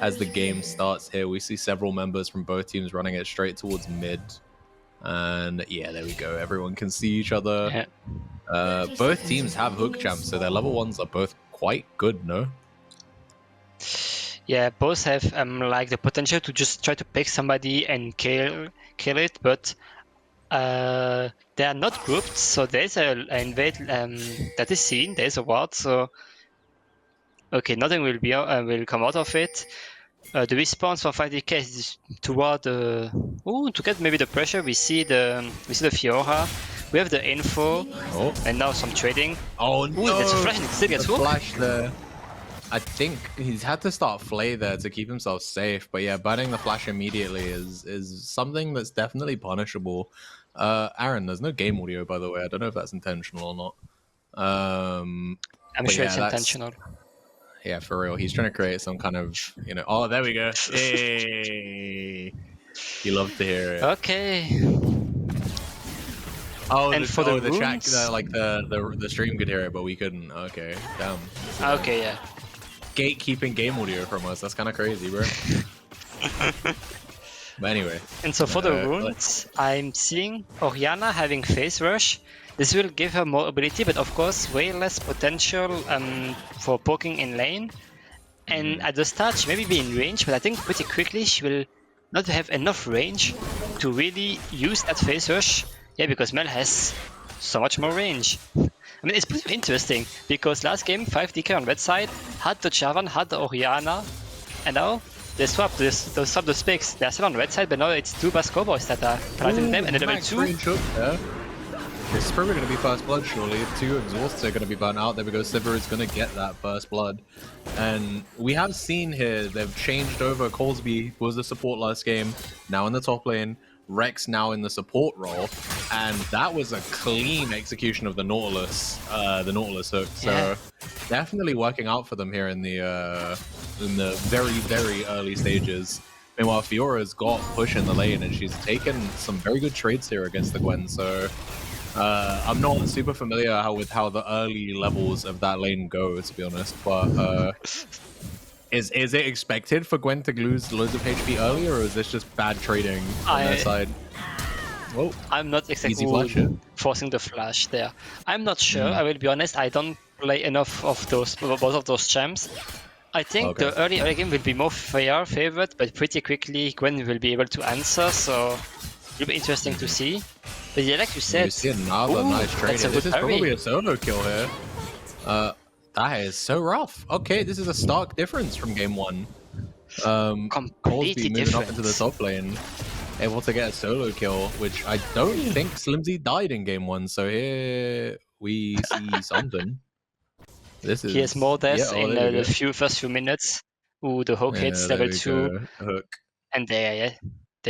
as the game starts here. We see several members from both teams running it straight towards mid. And yeah, there we go. Everyone can see each other. Yeah. Both teams have hook champs, so their level 1s are both quite good, no? Yeah, both have like the potential to just try to pick somebody and kill it, but they are not grouped, so there's an invade that is seen. There's a ward, so okay, nothing will be will come out of it. The response for 5DK is toward to get maybe the pressure. We see the Fiora. We have the info, and now some trading. Oh no! There's a flash and it still gets hooked. Flash there. I think he's had to start Flay there to keep himself safe, but yeah, banning the flash immediately is something that's definitely punishable. Aaron, there's no game audio, by the way. I don't know if that's intentional or not. I'm sure it's intentional. Yeah, for real. He's trying to create some kind of, you know. Oh, there we go. Hey, you love to hear it. Okay. Oh, and for the chat, like the stream could hear it, but we couldn't. Okay, damn. Okay, yeah. Gatekeeping game audio from us. That's kind of crazy, bro. But anyway. And so for the runes, I'm seeing Orianna having Phase Rush. This will give her more ability, but of course way less potential for poking in lane. And at the start she may be in range, but I think pretty quickly she will not have enough range to really use that Phase Rush. Yeah, because Mel has so much more range. I mean, it's pretty interesting, because last game 5DK on red side had the Chavan, had the Orianna, and now they swap the specs. They're still on red side, but now it's Tubas Cowboys that are fighting them, and the level 2. This is probably going to be first blood, surely. 2 exhausts are going to be burnt out. There we go. Sivir is going to get that first blood. And we have seen here, they've changed over. Colsby was the support last game, now in the top lane. Rex now in the support role, and that was a clean execution of the Nautilus hook. So definitely working out for them here in the very, very early stages. Meanwhile, Fiora's got push in the lane, and she's taken some very good trades here against the Gwen. So I'm not super familiar with how the early levels of that lane go, to be honest, but Is it expected for Gwen to lose loads of HP early, or is this just bad trading on their side? Oh, I'm not exactly forcing the flash there. I'm not sure. I will be honest. I don't play enough of both of those champs. I think the early game will be more favored, but pretty quickly Gwen will be able to answer. So it'll be interesting to see. But yeah, like you said, we see another nice trade. This is probably a solo kill here. That is so rough. Okay, this is a stark difference from game 1. Completely moving up into the top lane, able to get a solo kill, which I don't think Slimzy died in game 1. So here we see something. This is. He has more deaths in the first few minutes. Ooh, the hook hits level 2, and they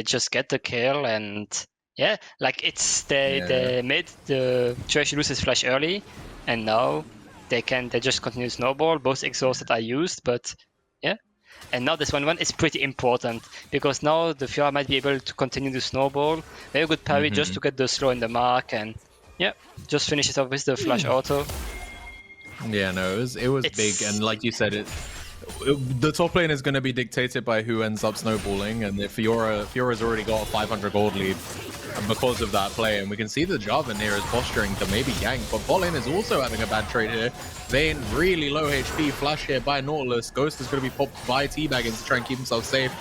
just get the kill, and yeah, like it's they made the Trash lose his flash early, and now they just continue snowball. Both exhausted are used, but yeah. And now this 1-1 is pretty important, because now the Fiora might be able to continue to snowball. Very good parry just to get the slow in the mark, and yeah, just finish it off with the flash auto. Yeah, no, it was big, and like you said, the top lane is going to be dictated by who ends up snowballing, and if Fiora's already got a 500 gold lead because of that play, and we can see the Jarvan here is posturing to maybe gank, but bot lane is also having a bad trade here. Vayne really low HP, flash here by Nautilus. Ghost is going to be popped by Teabagging to try and keep himself safe.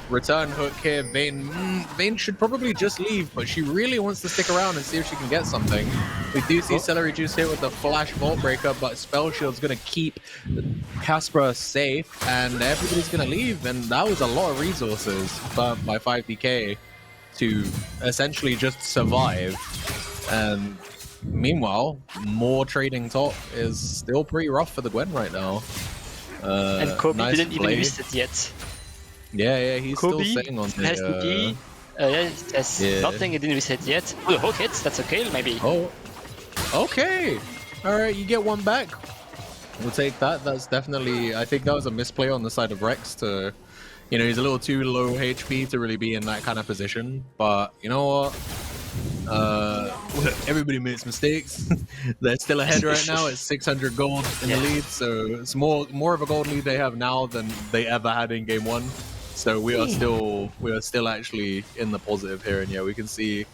Return hook here. Vayne should probably just leave, but she really wants to stick around and see if she can get something. We do see Celery Juice here with the flash Vault Breaker, but Spell Shield's going to keep Casper safe, and everybody's going to leave, and that was a lot of resources burnt by 5DK to essentially just survive. And meanwhile, more trading top is still pretty rough for the Gwen right now. And Kobe didn't even miss it yet. Yeah, he's Kobe still sitting on the... has TP. Has nothing, he didn't reset yet. Oh, the hook hits, that's a kill maybe. Oh, okay. Alright, you get one back. We'll take that. That's definitely... I think that was a misplay on the side of Rex to... You know, he's a little too low HP to really be in that kind of position. But, you know what? everybody makes mistakes. They're still ahead right now. It's 600 gold in the lead, so it's more of a gold lead they have now than they ever had in game 1. So we are still actually in the positive here, and yeah, we can see.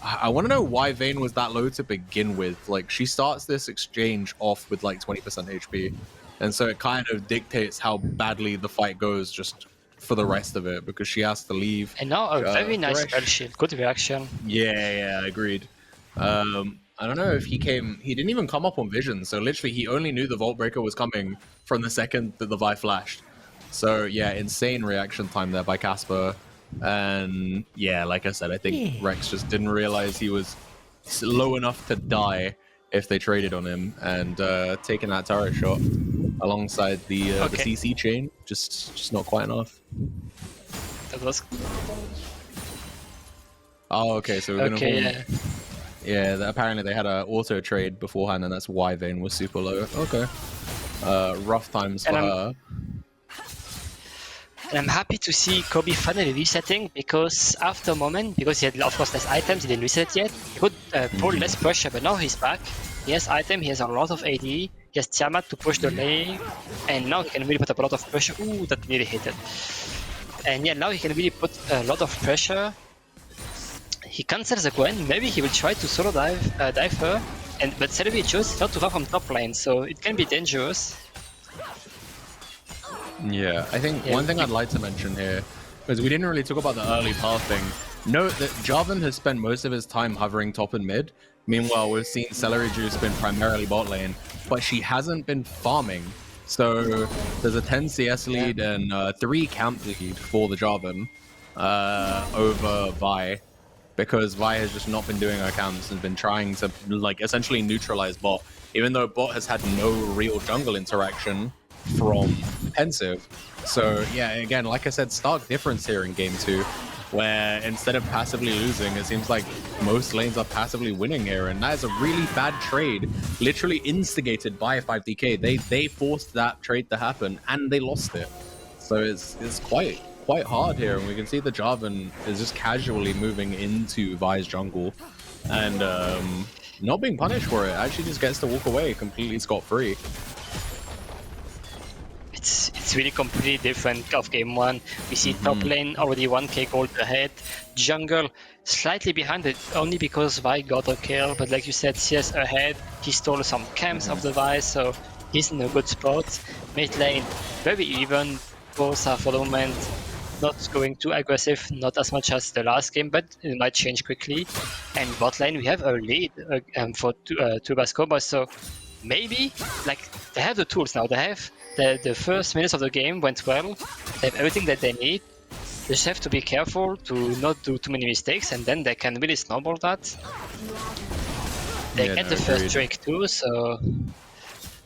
I want to know why Vayne was that low to begin with. Like, she starts this exchange off with like 20% HP, and so it kind of dictates how badly the fight goes just for the rest of it, because she has to leave. And now a very nice spell shield, good reaction. Yeah, agreed. I don't know if he didn't even come up on vision, so literally he only knew the Vault Breaker was coming from the second that the Vi flashed. So yeah, insane reaction time there by Casper. And yeah, like I said, I think Rex just didn't realize he was low enough to die if they traded on him, and taking that turret shot alongside the CC chain, just not quite enough. That was... Oh, okay, so we're gonna apparently they had an auto trade beforehand, and that's why Vayne was super low. Okay. Rough times for her. And I'm happy to see Kobe finally resetting, because after a moment, because he had of course less items, he didn't reset yet, he could pull less pressure, but now he's back. He has item, he has a lot of AD, he has Tiamat to push the lane, and now he can really put up a lot of pressure. Ooh, that really hit it. And yeah, now he can really put a lot of pressure. He cancels the Gwen, maybe he will try to solo dive her, but Celebi chose not too far from top lane, so it can be dangerous. Yeah, I think one thing I'd like to mention here, because we didn't really talk about the early path thing. Note that Jarvan has spent most of his time hovering top and mid. Meanwhile, we've seen Celery Juice been primarily bot lane, but she hasn't been farming. So there's a 10 CS lead and 3 camp lead for the Jarvan over Vi, because Vi has just not been doing her camps and been trying to like essentially neutralize bot, even though bot has had no real jungle interaction from Pensive. So yeah, again, like I said, stark difference here in game 2, where instead of passively losing, it seems like most lanes are passively winning here, and that is a really bad trade, literally instigated by 5DK. They forced that trade to happen and they lost it. So it's quite hard here, and we can see the Jarvan is just casually moving into Vi's jungle and not being punished for it. Actually just gets to walk away completely scot-free. It's really completely different of game 1. We see top lane already 1k gold ahead, jungle slightly behind it only because Vi got a kill, but like you said, CS ahead, he stole some camps of the Vi, so he's in a good spot. Mid lane very even, both are for the moment not going too aggressive, not as much as the last game, but it might change quickly. And bot lane we have a lead for Tubas Cowboys, so maybe like they have the tools now. They have the first minutes of the game went well. They have everything that they need. They just have to be careful to not do too many mistakes, and then they can really snowball that. They get the first Drake too, so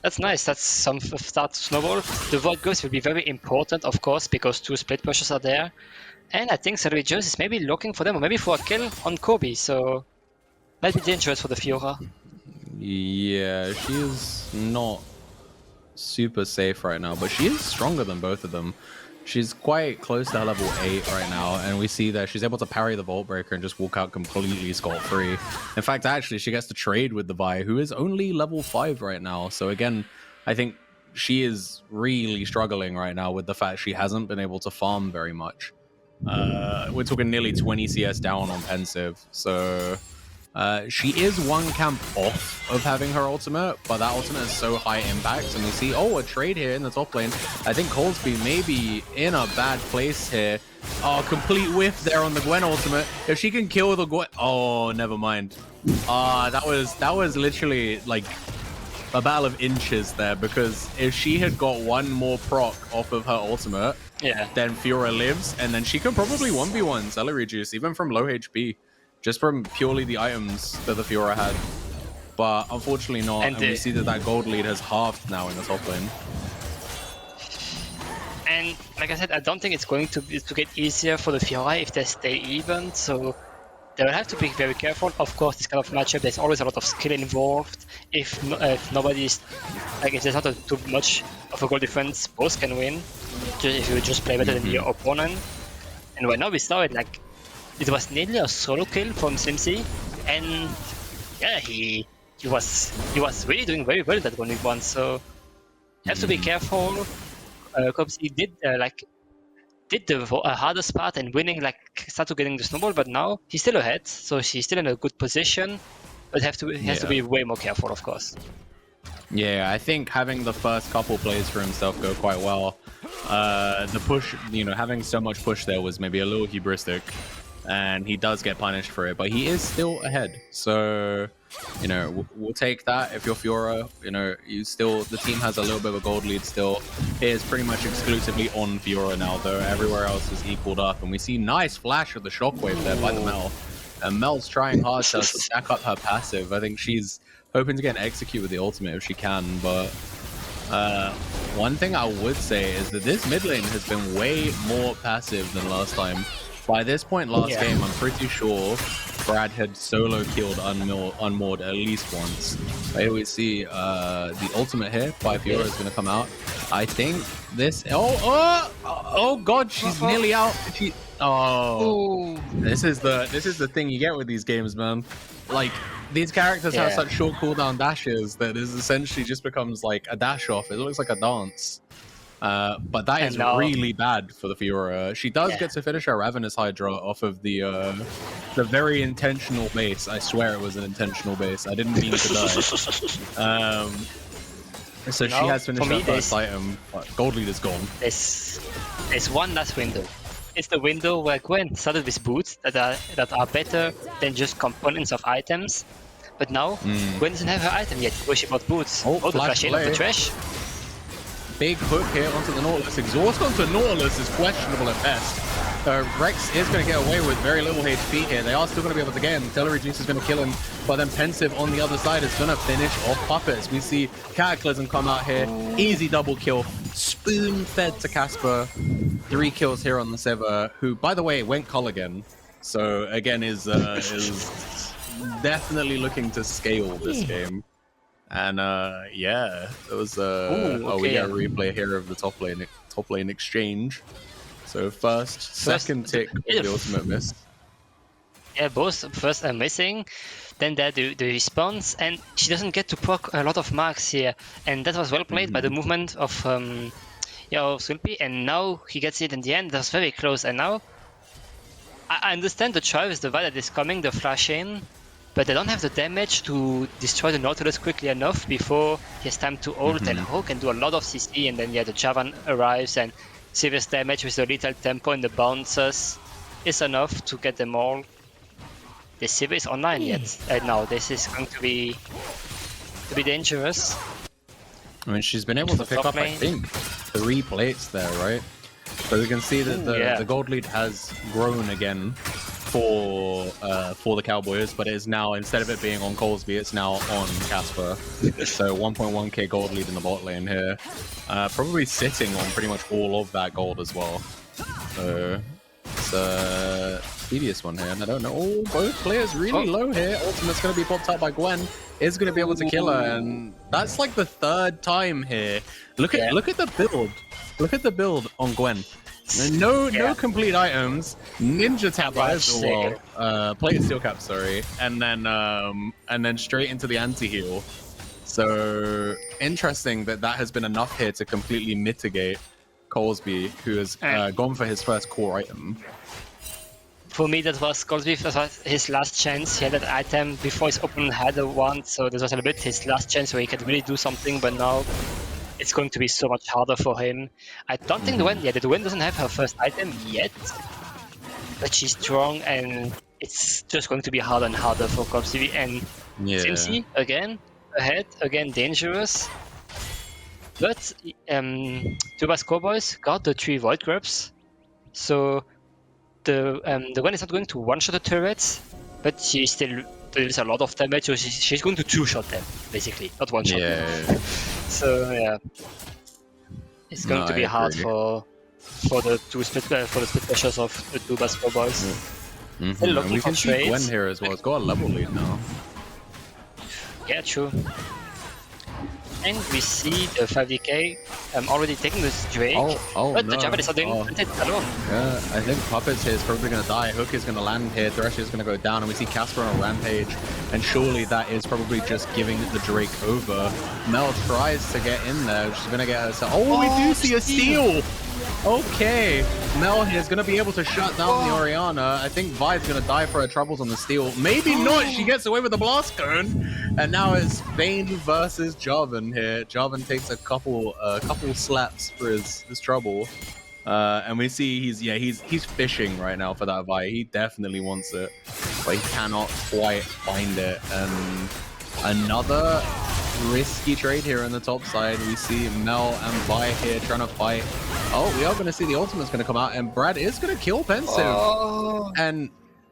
that's nice. That's some start to snowball. The Void Ghost will be very important, of course, because 2 split pushes are there. And I think Celery Juice is maybe looking for them, or maybe for a kill on Kobe, so might be dangerous for the Fiora. Yeah, she is not super safe right now, but she is stronger than both of them. She's quite close to her level 8 right now, and we see that she's able to parry the Vault Breaker and just walk out completely scot-free. In fact, actually, she gets to trade with the Vi, who is only level 5 right now. So again, I think she is really struggling right now with the fact she hasn't been able to farm very much. We're talking nearly 20 CS down on Pensive, so she is 1 camp off of having her ultimate, but that ultimate is so high impact, and we see, a trade here in the top lane. I think Coldsby may be in a bad place here. Oh, complete whiff there on the Gwen ultimate. If she can kill the Gwen... Oh, never mind. That was literally like a battle of inches there, because if she had got 1 more proc off of her ultimate, then Fiora lives, and then she can probably 1v1 Celery Juice, even from low HP. Just from purely the items that the Fiora had. But unfortunately not, and we see that gold lead has halved now in the top lane. And like I said, I don't think it's going to get easier for the Fiora if they stay even, so they will have to be very careful. Of course, this kind of matchup, there's always a lot of skill involved. If nobody's, like if there's not too much of a goal difference, both can win. If you just play better than your opponent. And right now we saw it, like, it was nearly a solo kill from Simsi, and yeah, he was really doing very well that 1v1. So you have to be careful. Because he did the hardest part and winning, like started getting the snowball, but now he's still ahead, so he's still in a good position. But he has to be way more careful, of course. Yeah, I think having the first couple plays for himself go quite well. The push, having so much push there was maybe a little hubristic, and he does get punished for it, but he is still ahead. So, we'll take that. If you're Fiora, the team has a little bit of a gold lead still. It is pretty much exclusively on Fiora now, though. Everywhere else is equaled up, and we see nice flash of the shockwave there by the Mel. And Mel's trying hard to stack up her passive. I think she's hoping to get an execute with the ultimate if she can, but one thing I would say is that this mid lane has been way more passive than last time. By this point last game, I'm pretty sure Brad had solo killed Unmoored at least once. Here we see the ultimate here by Fiora is going to come out. I think this... Oh god, she's nearly out. This is the thing you get with these games, man. Like, these characters have such short cooldown dashes that this essentially just becomes like a dash off. It looks like a dance. But that is really bad for the Fiora. She does get to finish her Ravenous Hydra off of the very intentional base. I swear it was an intentional base. I didn't mean to die. So she has finished her first item, but gold lead is gone. There's one last window. It's the window where Gwen started with boots that are better than just components of items. But now, Gwen doesn't have her item yet because she bought boots. The flash in of the trash. Big hook here onto the Nautilus. Exhaust onto Nautilus is questionable at best. Rex is going to get away with very little HP here. They are still going to be able to get him. Telereduce is going to kill him. But then Pensive on the other side is going to finish off Puppets. We see Cataclysm come out here. Easy double kill. Spoon-fed to Casper. 3 kills here on the Sever, who, by the way, went Culligan. So, again, is definitely looking to scale this game. And yeah, it was we got a replay here of the top lane exchange. So second tick of the ultimate miss. Yeah, both first are missing, then there the response, and she doesn't get to proc a lot of marks here, and that was well played by the movement of Sulpi, and now he gets it in the end. That was very close, and now I understand the choice, the vibe that is coming, the flash in. But they don't have the damage to destroy the Nautilus quickly enough before he has time to ult and hook and do a lot of CC, and then the Javan arrives and serious damage with the lethal tempo and the bounces is enough to get them all. The Sivir is online yet, and now this is going to be dangerous. I mean, she's been able to pick up, I think, 3 plates there, right? So we can see that the gold lead has grown again for the Cowboys, but it is now, instead of it being on Colesby, it's now on Casper. So 1.1k gold lead in the bot lane here. Probably sitting on pretty much all of that gold as well. So it's a tedious one here, and I don't know. Oh, both players really low here. Ultimate's going to be popped up by Gwen. Is going to be able to kill her, and that's like the 3rd time here. Look at the build. Look at the build on Gwen. No complete items, ninja tap plated steel cap, sorry, and then straight into the anti-heal. So interesting that has been enough here to completely mitigate Colesby, who has gone for his first core item. For me, that was Colesby. That was his last chance. He had that item before his opponent had one, so this was a bit his last chance where he could really do something. But now it's going to be so much harder for him. I don't think the Gwen doesn't have her first item yet, but she's strong, and it's just going to be harder and harder for Colesby. And Simsi again ahead, again dangerous. But Tubas Cowboys got the 3 Void Grubs, so the Gwen is not going to one-shot the turrets, but she still deals a lot of damage, so she's going to 2-shot them, basically, not one-shot them. So yeah, it's going to be hard for the split pressures of the Tubas Cowboys. Still looking we can for see trades. Gwen here as well. It's got a level lead now. Yeah, true. and we see the 5DK already taking this Drake. But the Javan is not doing it alone. Yeah, I think Puppets here is probably going to die. Hook is going to land here. Thresh is going to go down, and we see Casper on a rampage. And surely that is probably just giving the Drake over. Mel tries to get in there. She's going to get herself. Oh, we do see a steal. Okay, Mel here is going to be able to shut down the Orianna. I think Vi's going to die for her troubles on the steal. Maybe not. She gets away with the blast cone. And now it's Vayne versus Jarvan here. Jarvan takes a couple slaps for his trouble. And we see he's fishing right now for that Vi. He definitely wants it, but he cannot quite find it. And another risky trade here on the top side. We see Mel and Vi here trying to fight. Oh, we are going to see the ultimate's going to come out, and Brad is going to kill Pensive. And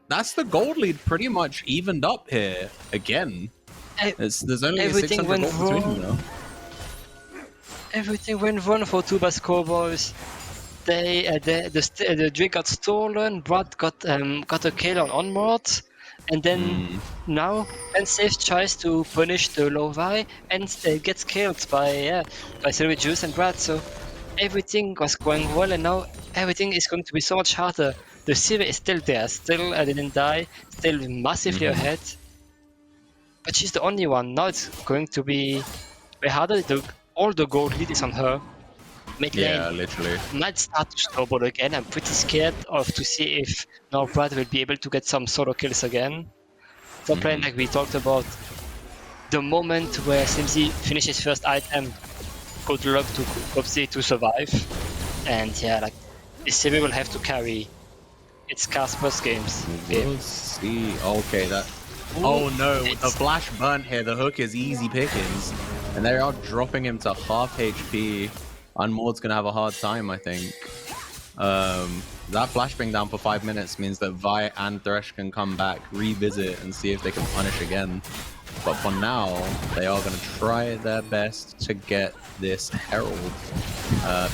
that's the gold lead pretty much evened up here again. There's only 600 gold between them now. Everything went wrong for Tubas Cowboys. The Drake got stolen, Brad got a kill on Onward, and then now Pensive tries to punish the low Vi and gets killed by Silver Juice and Brad. So everything was going well, and now everything is going to be so much harder. The Silver is still there, still didn't die, still massively ahead. But she's the only one. Now it's going to be way harder. All the gold lead is on her. Mid lane literally might start to snowball again. I'm pretty scared to see if now Brad will be able to get some solo kills again. Top lane, like we talked about, the moment where Simzi finishes first item, good luck to Kopsy to survive. And yeah, like this Simi will have to carry its Casper's games. We'll see. Okay, that. Oh no, with the flash burnt here, the Hook is easy pickings. And they are dropping him to half HP. Unmoored's going to have a hard time, I think. That flash being down for 5 minutes means that Vi and Thresh can come back, revisit, and see if they can punish again. But for now, they are going to try their best to get this Herald.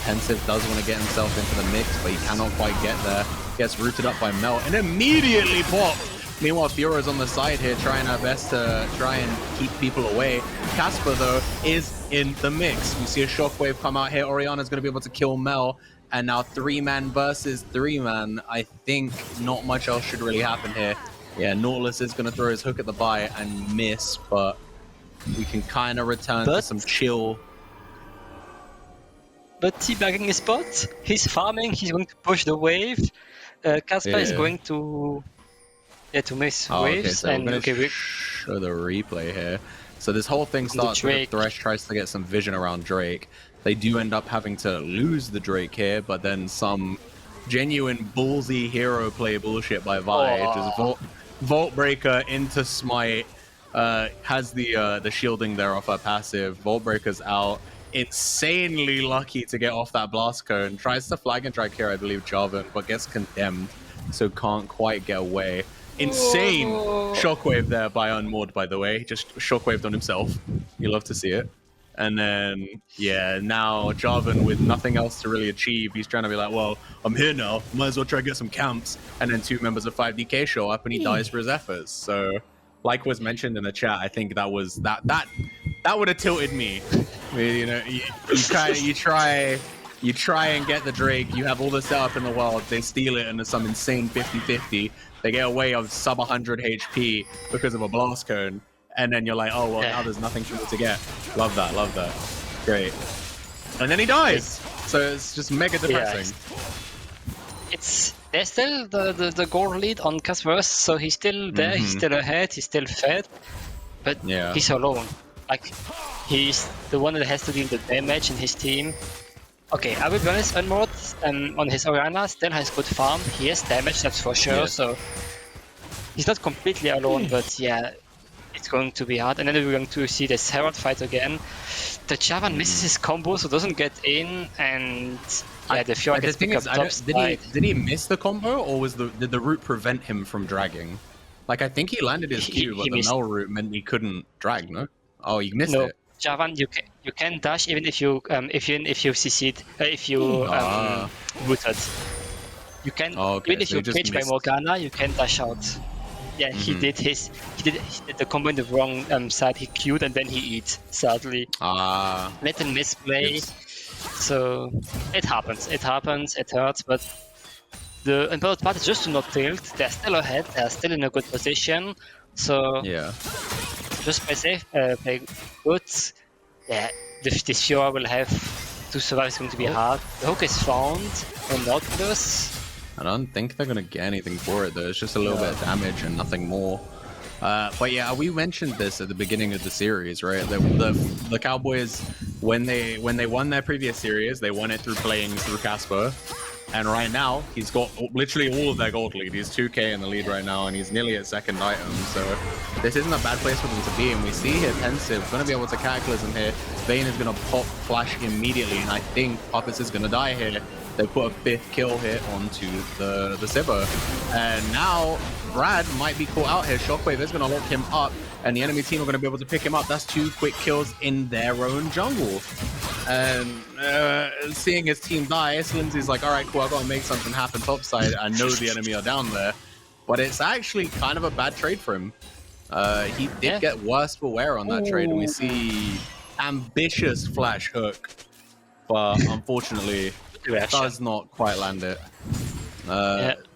Pensive does want to get himself into the mix, but he cannot quite get there. Gets rooted up by Mel and immediately popped. Meanwhile, Fiora's on the side here, trying her best to try and keep people away. Casper, though, is in the mix. We see a shockwave come out here. Orianna's going to be able to kill Mel. And now 3-man versus 3-man. I think not much else should really happen here. Yeah, Nautilus is going to throw his hook at the buy and miss, but we can kind of return to some chill. But teabagging his spot. He's farming. He's going to push the wave. Casper is going to miss waves. Okay, so and we're going to show the replay here. So this whole thing starts with Thresh tries to get some vision around Drake. They do end up having to lose the Drake here, but then some genuine ballsy hero play bullshit by Vi. Just Vault Breaker into Smite. Has the shielding there off her passive. Vault Breaker's out. Insanely lucky to get off that blast cone. Tries to flag and drag here, I believe, Jarvan, but gets condemned, so can't quite get away. Insane shockwave there by Unmoored, by the way. Just shockwaved on himself. You love to see it. And then, yeah, now Jarvan with nothing else to really achieve. He's trying to be like, well, I'm here now. Might as well try to get some camps. And then 2 members of 5DK show up and he dies for his efforts. So, like was mentioned in the chat, I think that was that would have tilted me. I mean, you know, you try and get the Drake. You have all the setup in the world. They steal it and there's some insane 50-50. They get away of sub 100 HP because of a blast cone. And then you're like, oh, well, now there's nothing for me to get. Love that, love that. Great. And then he dies. So it's just mega depressing. There's still the goal lead on Casper, so he's still there, he's still ahead, he's still fed. But he's alone. Like, he's the one that has to deal the damage in his team. Okay, I will be honest, Unmoored on his Orianna still has good farm. He has damage, that's for sure, so he's not completely alone, but yeah, it's going to be hard. And then we're going to see this Herald fight again. The Javan misses his combo, so doesn't get in, and the Fiora gets picked up top side. Did he miss the combo, or did the root prevent him from dragging? Like, I think he landed his Q, but the null root meant he couldn't drag, no? Oh, you missed it. Javan, you can dash even if you CC'd, if you rooted. You can even if you cage by Morgana, you can dash out. Yeah, he did the combo in the wrong side. He queued and then he eat. Sadly, let him misplay. So it happens. It happens. It hurts. But the important part is just to not tilt. They're still ahead. They're still in a good position. So Yeah. just play safe. Play good. Yeah, this Fiora will have to survive. It's going to be hard. The hook is found on Nautilus. I don't think they're gonna get anything for it though. It's just a little bit of damage and nothing more. But yeah, we mentioned this at the beginning of the series, right? The Cowboys, when they won their previous series, they won it through playing through Casper. And right now, he's got literally all of their gold lead. He's 2k in the lead right now, and he's nearly at second item. So this isn't a bad place for them to be. And we see here Pensive going to be able to Cataclysm here. Vayne is going to pop Flash immediately, and I think Puppets is going to die here. They put a 5th kill here onto the Sivir. And now Brad might be caught out here. Shockwave is going to lock him up, and the enemy team are going to be able to pick him up. That's 2 quick kills in their own jungle. And seeing his team die, Slimsy's like, all right, cool, I've got to make something happen topside. I know the enemy are down there. But it's actually kind of a bad trade for him. He did get worse for wear on that trade, and we see ambitious Flash hook. But unfortunately, does not quite land it.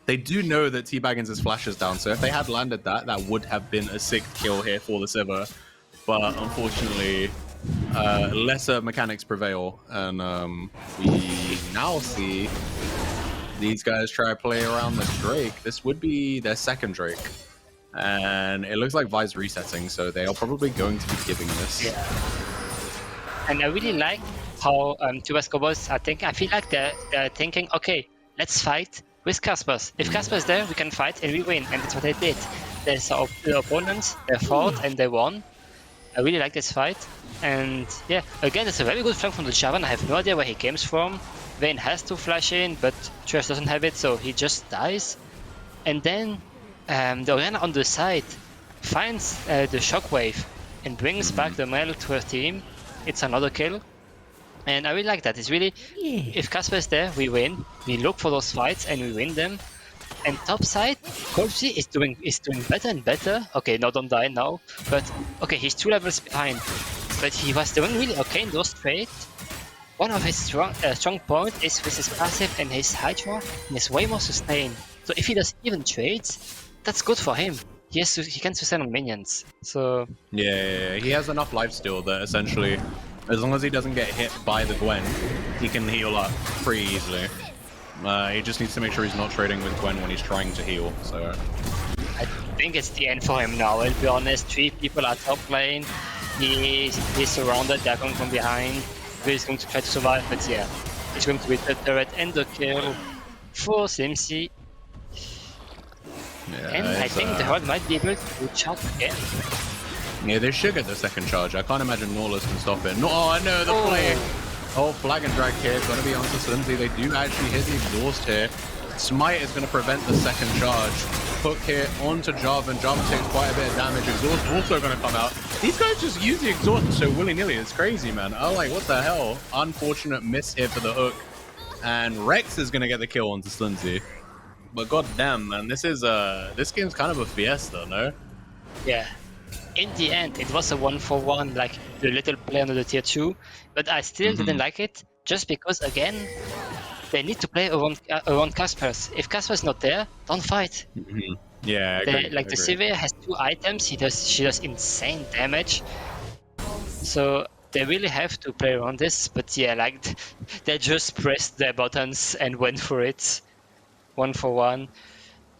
They do know that T-Baggins' Flash is down, so if they had landed that, that would have been a 6th kill here for the Sivir. But unfortunately, lesser mechanics prevail, and we now see these guys try to play around this Drake. This would be their second Drake, and it looks like Vi's resetting, so they are probably going to be giving this. Yeah. And I really like how Tubas Cowboys are thinking. I feel like they're thinking, okay, let's fight with Caspers. If Casper's there, we can fight and we win, and that's what they did. They saw the opponents, they fought and they won. I really like this fight. And yeah, again, it's a very good flank from the Javan. I have no idea where he comes from. Vayne has to flash in, but Trash doesn't have it, so he just dies. And then the Orianna on the side finds the Shockwave and brings back the Mel to her team. It's another kill. And I really like that. It's really, if Casper is there, we win. We look for those fights and we win them. And top side, Corpsey is doing better and better. Okay, no, don't die now. But okay, he's 2 levels behind. But he was doing really okay in those trades. One of his strong points is with his passive and his Hydra, and is way more sustained. So if he does even trades, that's good for him. He can sustain on minions. So yeah, he has enough life still that essentially, as long as he doesn't get hit by the Gwen, he can heal up pretty easily. He just needs to make sure he's not trading with Gwen when he's trying to heal. So I think it's the end for him now. I'll be honest. 3 people are top lane. He's surrounded. They're coming from behind. He's going to try to survive, but yeah, it's going to be the turret and the kill for Slimsy. yeah, And I think the Horde might be able to charge again. Yeah, they should get the second charge. I can't imagine Nautilus can stop it. No, oh no, the play. Oh, flag and drag here, gonna be onto Slimsy. They do actually hit the exhaust here. Smite is gonna prevent the second charge. Hook here onto Jarvan. Jarvan takes quite a bit of damage. Exhaust also gonna come out. These guys just use the exhaust so willy-nilly. It's crazy, man. I'm like, what the hell? Unfortunate miss here for the hook. And Rex is gonna get the kill onto Slimsy. But goddamn, man, this game's kind of a fiesta, no? Yeah. In the end, it was a 1-for-1, like the little play under the tier 2, but I still didn't like it, just because, again, they need to play around Casper's. If Casper's not there, don't fight. Yeah, I agree. Like the Sivir has 2 items, she does insane damage, so they really have to play around this. But yeah, like they just pressed their buttons and went for it, 1-for-1.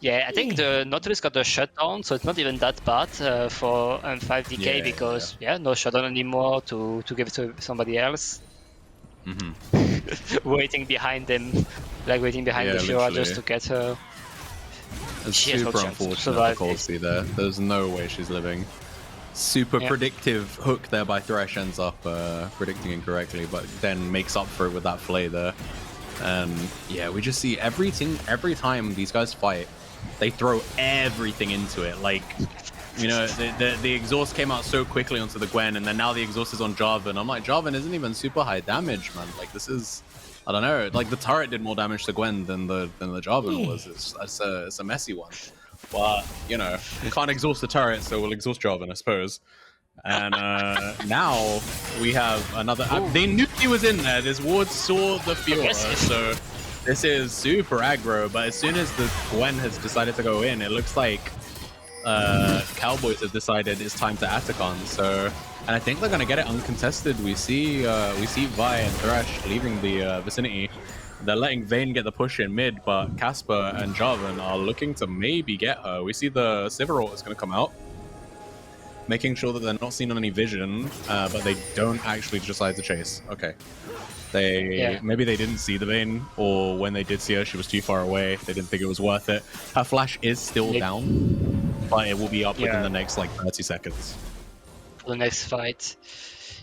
Yeah, I think the Nautilus got the shutdown, so it's not even that bad for 5DK because no shutdown anymore to give it to somebody else. Waiting behind them, like waiting behind the Fiora just to get her. It's super unfortunate for Colsey there. There's no way she's living. Super predictive hook there by Thresh ends up predicting incorrectly, but then makes up for it with that flay there. And yeah, we just see every time these guys fight, they throw everything into it. Like, you know, the exhaust came out so quickly onto the Gwen, and then now the exhaust is on Jarvan. I'm like, Jarvan isn't even super high damage, man. Like, this is, I don't know. Like, the turret did more damage to Gwen than the Jarvan was. It's a messy one. but you know, we can't exhaust the turret, so we'll exhaust Jarvan, I suppose. And now we have another. They knew he was in there. This ward saw the Fiora, so this is super aggro. But as soon as the Gwen has decided to go in, it looks like Cowboys have decided it's time to Atacon. So, and I think they're gonna get it uncontested. We see Vi and Thresh leaving the vicinity. They're letting Vayne get the push in mid, but Casper and Jarvan are looking to maybe get her. We see the Sivir ult is going to come out, making sure that they're not seen on any vision, but they don't actually decide to chase. Okay. Maybe they didn't see the Vayne, or when they did see her, she was too far away. They didn't think it was worth it. Her flash is still down, but it will be up within the next, like, 30 seconds. For the next fight.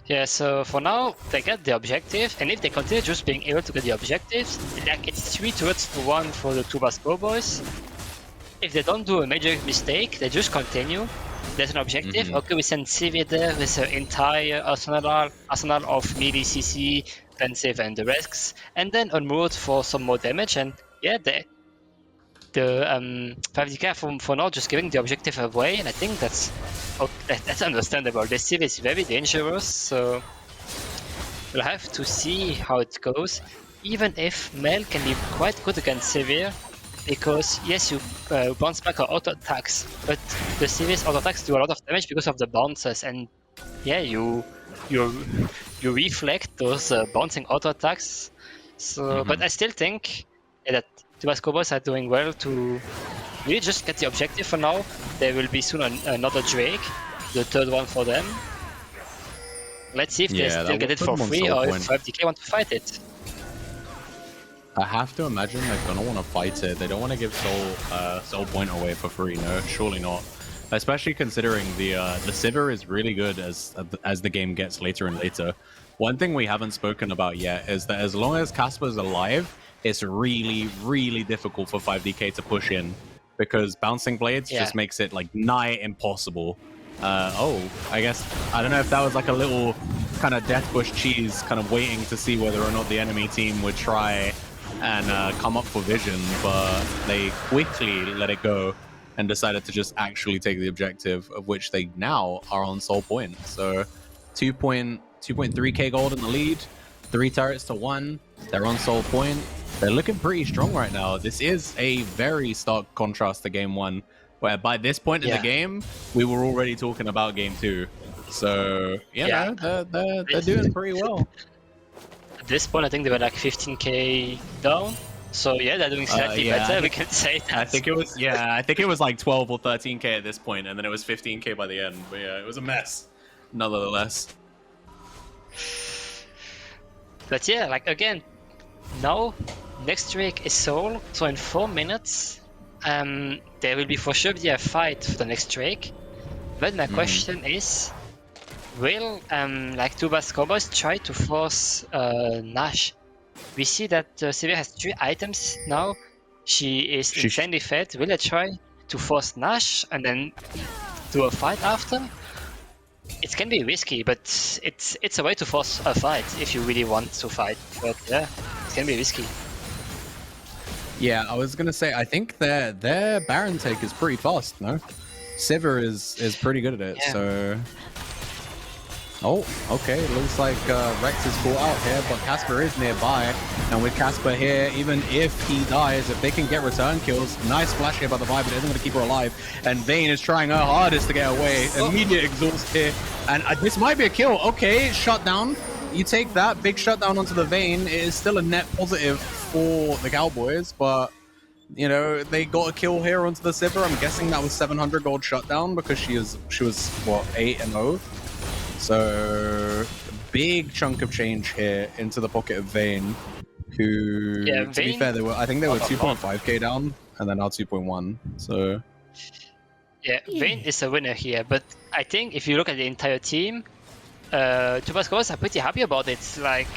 Yeah, so for now, they get the objective, and if they continue just being able to get the objectives, like it's 3 turrets to 1 for the Tubas Cowboys. If they don't do a major mistake, they just continue. There's an objective. Okay, we send CV there with her entire arsenal of melee CC, defensive, and the rest, and then on road for some more damage. And yeah, the 5DK for now just giving the objective away, and I think that's understandable. The CV is very dangerous, so we'll have to see how it goes. Even if Mel can be quite good against Severe, because yes, you bounce back or auto attacks, but the Sevire's auto attacks do a lot of damage because of the bounces, and yeah, you reflect those bouncing auto attacks. So, but I still think that Tubas Cowboys are doing well to really just get the objective for now. There will be soon another Drake, the third one for them. Let's see if they still get it for free or if 5DK want to fight it. I have to imagine they're gonna want to fight it. They don't want to give Soul Point away for free. No, surely not. Especially considering the Sivir is really good as the game gets later and later. One thing we haven't spoken about yet is that as long as Casper's alive, it's really, really difficult for 5DK to push in, because bouncing blades just makes it like nigh impossible. I guess I don't know if that was like a little kind of death bush cheese, kind of waiting to see whether or not the enemy team would try and come up for vision, but they quickly let it go and decided to just actually take the objective, of which they now are on Soul Point. So 2.3k gold in the lead, 3 turrets to 1. They're on Soul Point. They're looking pretty strong right now. This is a very stark contrast to game 1, where by this point in the game, we were already talking about game 2. So, you know, they're doing pretty well. At this point, I think they were like 15k down. So yeah, they're doing slightly better. We can say that. I think it was like 12 or 13k at this point, and then it was 15k by the end. But yeah, it was a mess, nonetheless. But yeah, like again, now next Drake is Soul, so in 4 minutes, there will be for sure be a fight for the next Drake. But my question is, will like Tubas Cowboys try to force Nash? We see that Sivir has 3 items now. She is insanely fed. Will they try to force Nash and then do a fight after? It can be risky, but it's a way to force a fight if you really want to fight. But yeah, it can be risky. Yeah, I was gonna say, I think their Baron take is pretty fast, no? Sivir is pretty good at it, so... Oh, okay, it looks like Rex is caught out here, but Casper is nearby. And with Casper here, even if he dies, if they can get return kills, nice flash here by the Vi, but it isn't going to keep her alive. And Vayne is trying her hardest to get away. Immediate exhaust here. And this might be a kill. Okay, shutdown. You take that, big shutdown onto the Vayne. It is still a net positive for the Cowboys, but... You know, they got a kill here onto the Sivir. I'm guessing that was 700 gold shutdown because she was what, 8-0. So big chunk of change here into the pocket of Vayne, who, to be fair, I think they were 2.5k down, and then now 2.1. So yeah, Vayne is a winner here. But I think if you look at the entire team, Tubas Cowboys are pretty happy about it. Like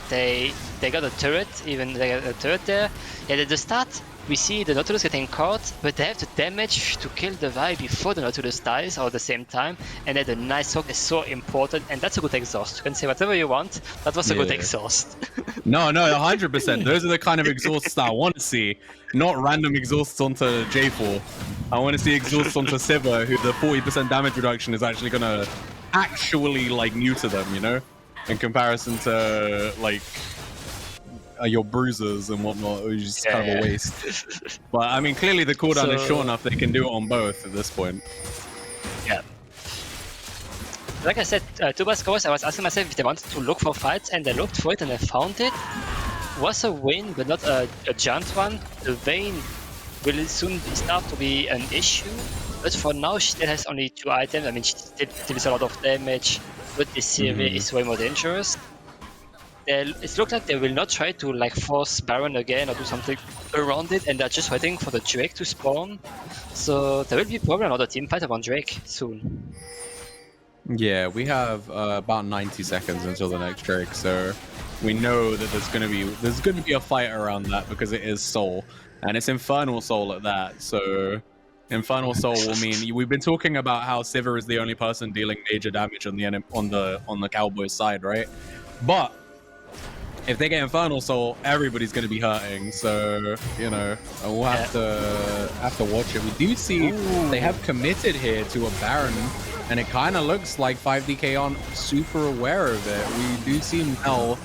they got a turret, even they got a turret there. Yeah, at the start we see the Nautilus getting caught, but they have the damage to kill the Vi before the Nautilus dies, or at the same time. And then the nice hook is so important, and that's a good exhaust. You can say whatever you want. That was a good exhaust. No, 100%. Those are the kind of exhausts that I want to see, not random exhausts onto J4. I want to see exhausts onto Siva, who the 40% damage reduction is actually gonna like neuter them, you know, in comparison to like your bruisers and whatnot, which is kind of a waste. But I mean, clearly the cooldown is short enough they can do it on both at this point. Yeah. Like I said, Tubas Cowboys, I was asking myself if they wanted to look for fights, and I looked for it and I found it. Was a win, but not a giant one. The Vayne will soon start to be an issue, but for now she still has only 2 items. I mean, she still deals a lot of damage, but this series is way more dangerous. It looks like they will not try to like force Baron again or do something around it, and they're just waiting for the Drake to spawn. So there will be probably another team fight around Drake soon. Yeah, we have about 90 seconds until the next Drake, so we know that there's gonna be a fight around that because it is Soul, and it's Infernal Soul at that. So Infernal Soul will mean we've been talking about how Sivir is the only person dealing major damage on the Cowboys side, right? But if they get Infernal Soul, everybody's going to be hurting. So you know, we'll have to watch it. We do see they have committed here to a Baron, and it kind of looks like 5DK aren't super aware of it. We do see Mel.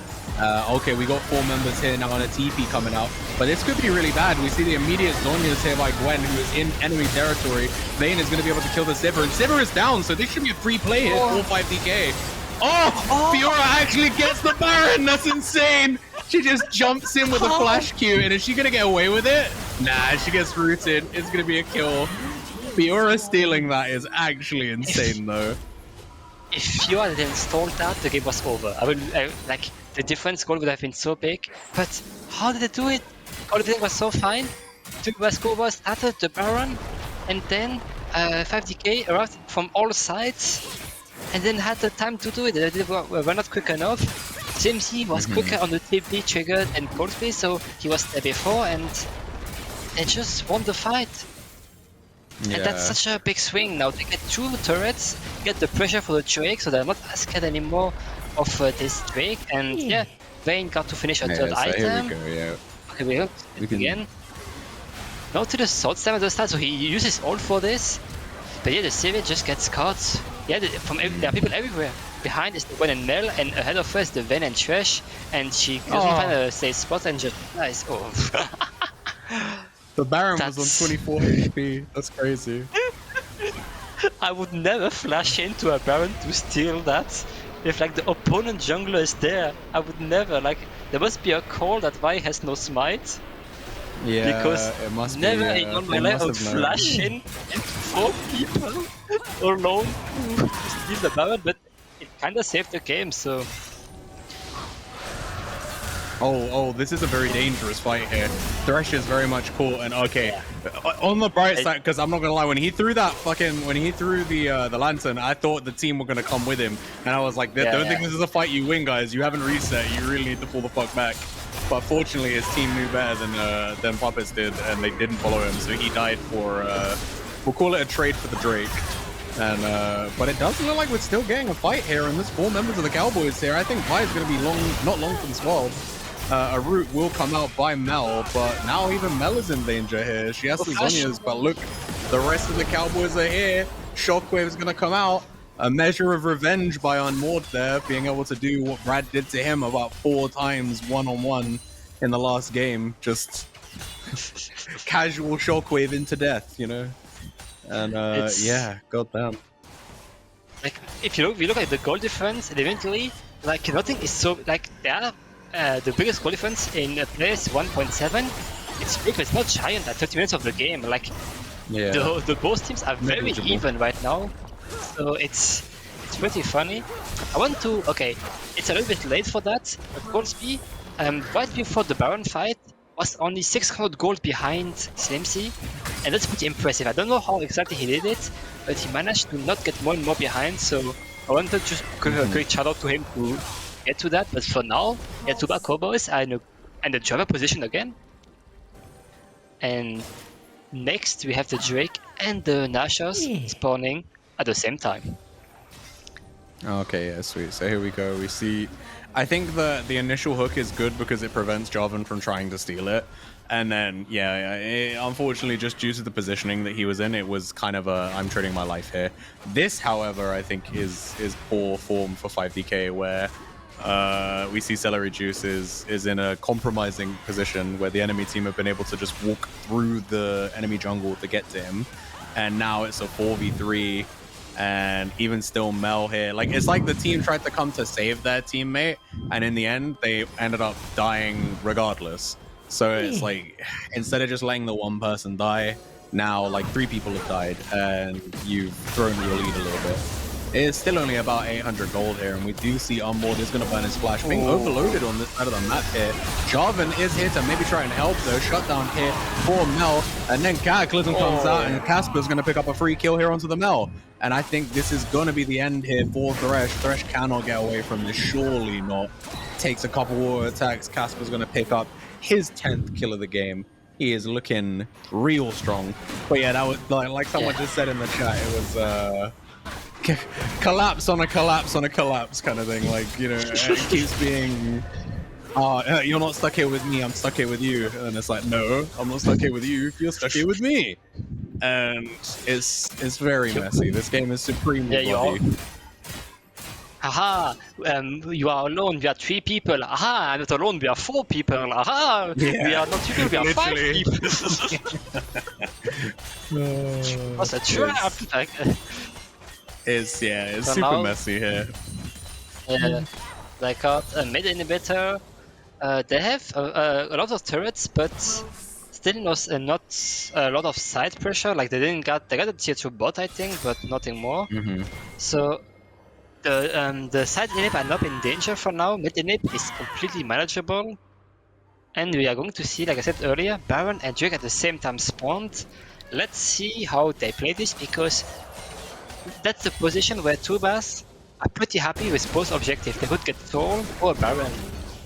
Okay, we got 4 members here now on a TP coming out, but this could be really bad. We see the immediate Zhonya's here by Gwen, who is in enemy territory. Vayne is going to be able to kill the Sivir, and Sivir is down, so this should be a free play hit for 5DK. Oh, Fiora actually gets the Baron. That's insane. She just jumps in with a flash Q, and is she going to get away with it? Nah, she gets rooted. It's going to be a kill. Fiora stealing that is actually insane, though. If Fiora didn't stall that, the game was over. Like, the difference goal would have been so big. But how did they do it? Everything was so fine. Tubas started the Baron, and then 5DK arrived from all sides, and then had the time to do it. They were not quick enough. CMC was quicker on the TP triggered and Coldplay, so he was there before, and they just won the fight. Yeah. And that's such a big swing now. They get 2 turrets, get the pressure for the Drake, so they're not as scared anymore of this Drake. And yeah, Vayne got to finish a 3rd item. Here we go, yeah. Okay, we hope again. Now to the sword slam at the start, so he uses ult for this. But yeah, the Sivir just gets caught. Yeah, there are people everywhere. Behind is the Gwen and Mel, and ahead of us the Vayne and Trash, and she doesn't find a safe spot and just dies. Oh. The Baron was on 24 HP. That's crazy. I would never flash into a Baron to steal that. If like the opponent jungler is there, I would never. Like, there must be a call that Vi has no smite. Yeah, because it must never be, in my life I would flash in into 4 people alone to steal the Baron, but it kinda saved the game, so... Oh, this is a very dangerous fight here. Thresh is very much caught, and okay. On the bright side, because I'm not gonna lie, when he threw the lantern, I thought the team were gonna come with him, and I was like, don't think this is a fight you win, guys. You haven't reset. You really need to pull the fuck back. But fortunately, his team knew better than Puppets did, and they didn't follow him, so he died for we'll call it a trade for the Drake. And but it does look like we're still getting a fight here, and there's 4 members of the Cowboys here. I think Vi is gonna be not long from 12. A root will come out by Mel, but now even Mel is in danger here. She has the Zhonya's, but look, the rest of the Cowboys are here. Shockwave is going to come out. A measure of revenge by Unmoored there, being able to do what Brad did to him about 4 times one-on-one in the last game. Just casual Shockwave into death, you know? And yeah, goddamn. Like, if you look at the goal difference, eventually, like, nothing is so, like, there. The biggest goal difference in place 1.7. It's big, but it's not giant at 30 minutes of the game. Like, the both teams are very even right now, so it's pretty funny. I want to. Okay, it's a little bit late for that. But Goldsby, right before the Baron fight, was only 600 gold behind Slimsy, and that's pretty impressive. I don't know how exactly he did it, but he managed to not get more and more behind. So I want to just give a quick shout out to him to get to that, but for now, yeah, Tubas Cowboys are in the driver position again. And next we have the Drake and the Nashors spawning at the same time. Okay, yeah, sweet. So here we go. We see. I think the initial hook is good because it prevents Jarvan from trying to steal it. And then, unfortunately, just due to the positioning that he was in, it was kind of a I'm trading my life here. This, however, I think is poor form for 5DK, where we see Celery Juice is in a compromising position where the enemy team have been able to just walk through the enemy jungle to get to him. And now it's a 4v3. And even still, Mel here, like, it's like the team tried to come to save their teammate, and in the end, they ended up dying regardless. So it's like, instead of just letting the one person die, now like 3 people have died, and you've thrown your lead a little bit. It's still only about 800 gold here, and we do see Unboard is going to burn his flash. Being overloaded on this side of the map here. Jarvan is here to maybe try and help, though. Shutdown here for Mel, and then Cataclysm comes out, and Casper's going to pick up a free kill here onto the Mel. And I think this is going to be the end here for Thresh. Thresh cannot get away from this, surely not. Takes a couple water attacks. Casper's going to pick up his 10th kill of the game. He is looking real strong. But yeah, that was like someone just said in the chat, it was collapse on a collapse on a collapse kind of thing. Like, you know, it keeps being, you're not stuck here with me, I'm stuck here with you. And it's like, no, I'm not stuck here with you, you're stuck here with me. And it's very messy. This game is supremely bloody. Aha! You are alone. We are 3 people. Aha! I'm not alone. We are 4 people. Aha! Yeah. We are not 2 people. We are 5 people. What's a trap? It's So super now, messy here. They got a mid inhibitor. They have a lot of turrets, but still not a lot of side pressure. Like they got a tier 2 bot, I think, but nothing more. So the side inhib are not in danger for now. Mid inhib is completely manageable, and we are going to see, like I said earlier, Baron and Drake at the same time spawned. Let's see how they play this, because that's the position where Tubas are pretty happy with both objectives. They could get Soul or Baron.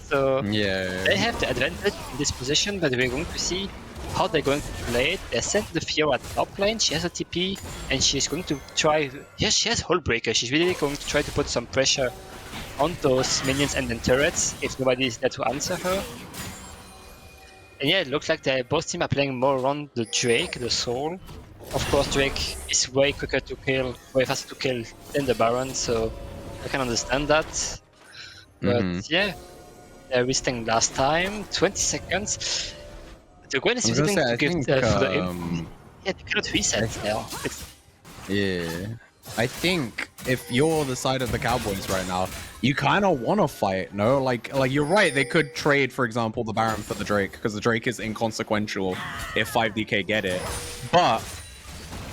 So they have the advantage in this position, but we're going to see how they're going to play it. They sent the Fiora top lane, she has a TP, and she's going to try... Yes, she has Hullbreaker. She's really going to try to put some pressure on those minions and then turrets if nobody is there to answer her. And yeah, it looks like both teams are playing more around the Drake, the Soul. Of course, Drake is way quicker to kill, way faster to kill than the Baron, so I can understand that. But yeah, they're wasting last time, 20 seconds. The Gwen is visiting to give for the yeah, they cannot reset now. Yeah. I think if you're the side of the Cowboys right now, you kind of want to fight, no? Like you're right, they could trade, for example, the Baron for the Drake, because the Drake is inconsequential if 5DK get it. But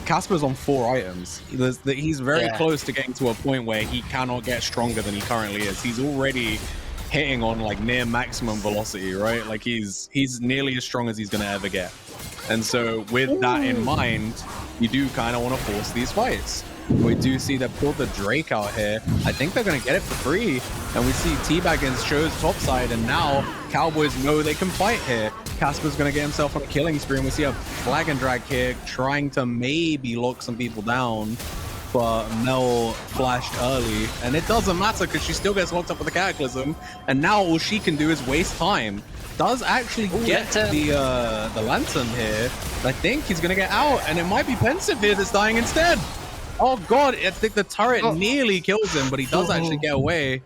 Casper's on 4 items. He's very close to getting to a point where he cannot get stronger than he currently is. He's already hitting on like near maximum velocity, right? Like he's nearly as strong as he's gonna ever get. And so with that in mind, you do kind of want to force these fights. We do see they pulled the Drake out here. I think they're going to get it for free. And we see Teabag against Cho's topside, and now Cowboys know they can fight here. Casper's going to get himself on a killing spree, and we see a flag and drag here trying to maybe lock some people down. But Mel flashed early, and it doesn't matter because she still gets locked up with the Cataclysm. And now all she can do is waste time. Does actually get the Lantern here. I think he's going to get out, and it might be Pensive here that's dying instead. Oh god, I think the turret nearly kills him, but he does actually get away.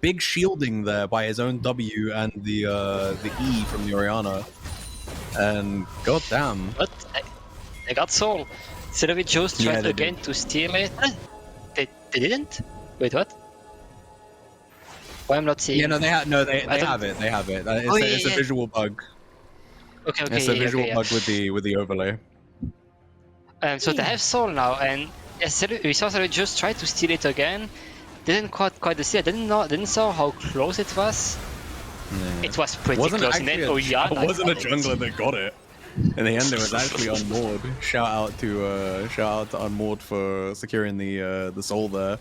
Big shielding there by his own W and the E from the Orianna. And goddamn. But they got Soul. Celery Juice tried again to steal it. They didn't? Wait, what? Why I'm not seeing? Yeah, no, they have it. They have it. It's a visual bug. Okay. It's a visual bug with the overlay. So they have Soul now, and we saw Celery Juice try to steal it again. Didn't quite see. I didn't saw how close it was. Yeah. It was pretty close. It wasn't a jungler that got it. In the end, it was actually Unmoored. Shout out to Unmoored for securing the Soul there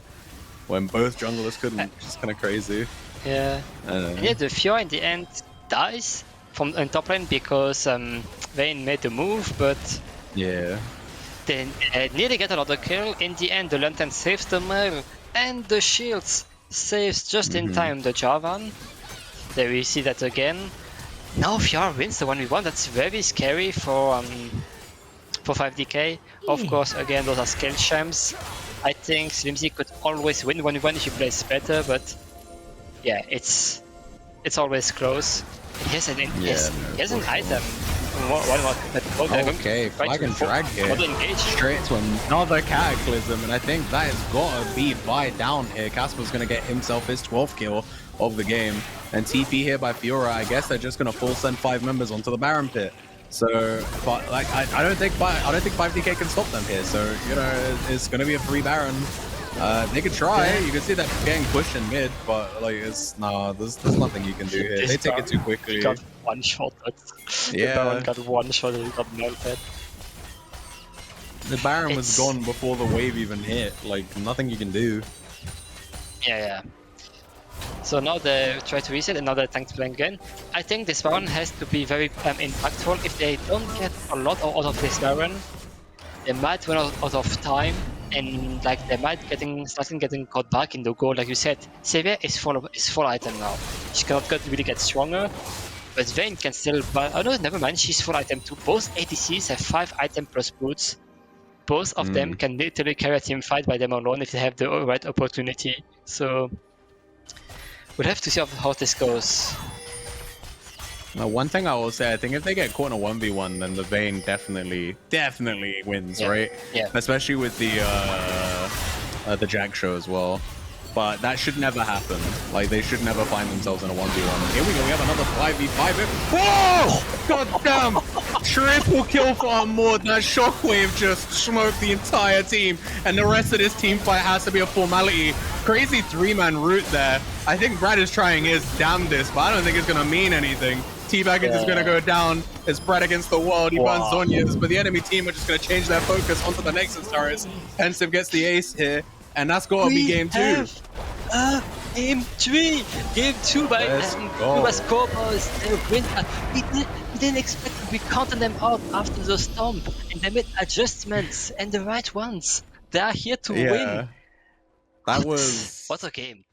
when both junglers couldn't. Which is kind of crazy. Yeah. And yeah, the Fiora in the end dies from top lane because Vayne made the move, but yeah. They nearly get another kill. In the end, the Lantern saves the mill, and the shields saves just in time the Javan. There we see that again. Now Fiora wins the 1v1. That's very scary for 5DK. Of course, again, those are skill champs. I think Slimzy could always win 1v1 if he plays better, but yeah, it's always close. He has an item. Okay, flag and drag here. Straight to another Cataclysm, and I think that has got to be buy down here. Casper's going to get himself his 12th kill of the game. And TP here by Fiora. I guess they're just going to full send 5 members onto the Baron pit. So, but like, I don't think 5DK can stop them here. So, you know, it's going to be a free Baron. They could try. You can see that getting pushed in mid, but like, there's nothing you can do here. They take it too quickly. He got one shot. Yeah. The Baron got one shot and he got melted. The Baron was gone before the wave even hit. Like, nothing you can do. Yeah. So now they try to reset, and now the tank's playing again. I think this Baron has to be very impactful. If they don't get a lot out of this Baron, they might run out of time, and like they might start getting caught back in the goal. Like you said, Xavier is full item now. She cannot really get stronger, but Vayne can still buy. Oh no, never mind. She's full item too. Both ADCs have 5 item plus boots. Both of them can literally carry a team fight by them alone if they have the right opportunity. So we'll have to see how this goes. Now, one thing I will say, I think if they get caught in a 1v1, then the Vayne definitely wins, right? Yeah. Especially with the Jack show as well. But that should never happen. Like, they should never find themselves in a 1v1. Here we go, we have another 5v5. Whoa! God damn! Triple kill for Armord. That shockwave just smoked the entire team. And the rest of this team fight has to be a formality. Crazy 3-man route there. I think Brad is trying his damnedest, but I don't think it's going to mean anything. T-Baggins is going to go down. It's Brad against the world. He burns Zhonya's, but the enemy team are just going to change their focus onto the Nexus turrets. Pensive gets the ace here. And that's got to be game 2. Game 3! Game 2 by Tubas Cowboys. We didn't expect to be counting them out after the stomp. And they made adjustments and the right ones. They are here to win. That was... What a game.